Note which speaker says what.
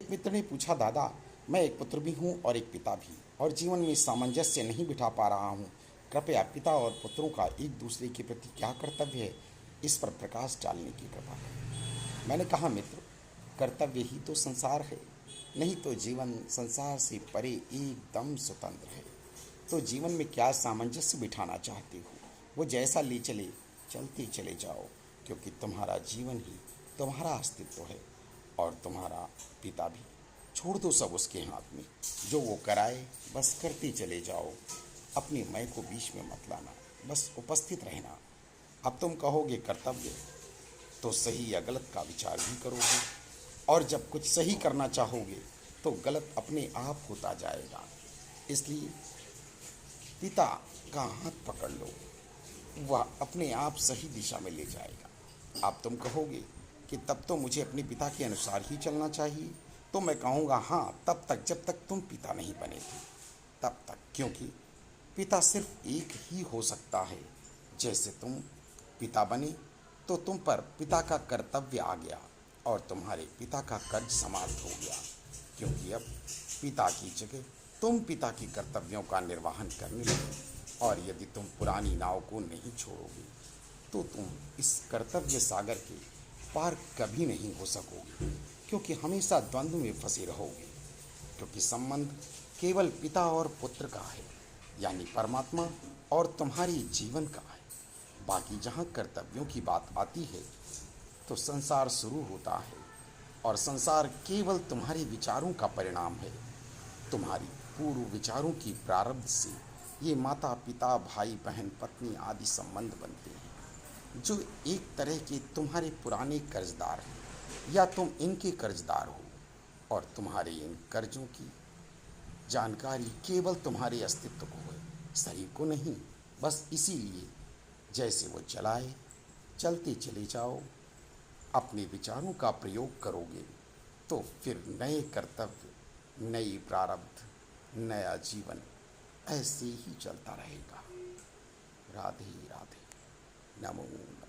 Speaker 1: एक मित्र ने पूछा, दादा मैं एक पुत्र भी हूँ और एक पिता भी, और जीवन में सामंजस्य नहीं बिठा पा रहा हूँ। कृपया पिता और पुत्रों का एक दूसरे के प्रति क्या कर्तव्य है, इस पर प्रकाश डालने की कृपा करें। मैंने कहा, मित्र, कर्तव्य ही तो संसार है, नहीं तो जीवन संसार से परे एकदम स्वतंत्र है। तो जीवन में क्या सामंजस्य बिठाना चाहते हो, वो जैसा ले चले चलते चले जाओ, क्योंकि तुम्हारा जीवन ही तुम्हारा अस्तित्व है और तुम्हारा पिता भी। छोड़ दो सब उसके हाथ में, जो वो कराए बस करते चले जाओ। अपने मैं को बीच में मत लाना, बस उपस्थित रहना। अब तुम कहोगे कर्तव्य, तो सही या गलत का विचार भी करोगे, और जब कुछ सही करना चाहोगे तो गलत अपने आप होता जाएगा। इसलिए पिता का हाथ पकड़ लो, वह अपने आप सही दिशा में ले जाएगा। अब तुम कहोगे कि तब तो मुझे अपने पिता के अनुसार ही चलना चाहिए, तो मैं कहूँगा हाँ, तब तक जब तक तुम पिता नहीं बने थे, तब तक। क्योंकि पिता सिर्फ एक ही हो सकता है। जैसे तुम पिता बने तो तुम पर पिता का कर्तव्य आ गया और तुम्हारे पिता का कर्ज समाप्त हो गया, क्योंकि अब पिता की जगह तुम पिता के कर्तव्यों का निर्वहन करने लगे। और यदि तुम पुरानी नाव को नहीं छोड़ोगे तो तुम इस कर्तव्य सागर के पार कभी नहीं हो सकोगे, क्योंकि हमेशा द्वंद्व में फंसे रहोगे। क्योंकि संबंध केवल पिता और पुत्र का है, यानी परमात्मा और तुम्हारे जीवन का है। बाकी जहाँ कर्तव्यों की बात आती है तो संसार शुरू होता है, और संसार केवल तुम्हारे विचारों का परिणाम है। तुम्हारी पूर्व विचारों की प्रारब्ध से ये माता पिता भाई बहन पत्नी आदि संबंध बनते हैं, जो एक तरह के तुम्हारे पुराने कर्जदार हैं, या तुम इनके कर्जदार हो। और तुम्हारे इन कर्जों की जानकारी केवल तुम्हारे अस्तित्व को है, शरीर को नहीं। बस इसीलिए जैसे वो चलाए चलते चले जाओ। अपने विचारों का प्रयोग करोगे तो फिर नए कर्तव्य, नई प्रारब्ध, नया जीवन ऐसे ही चलता रहेगा। राधे राधे। नमो नमः।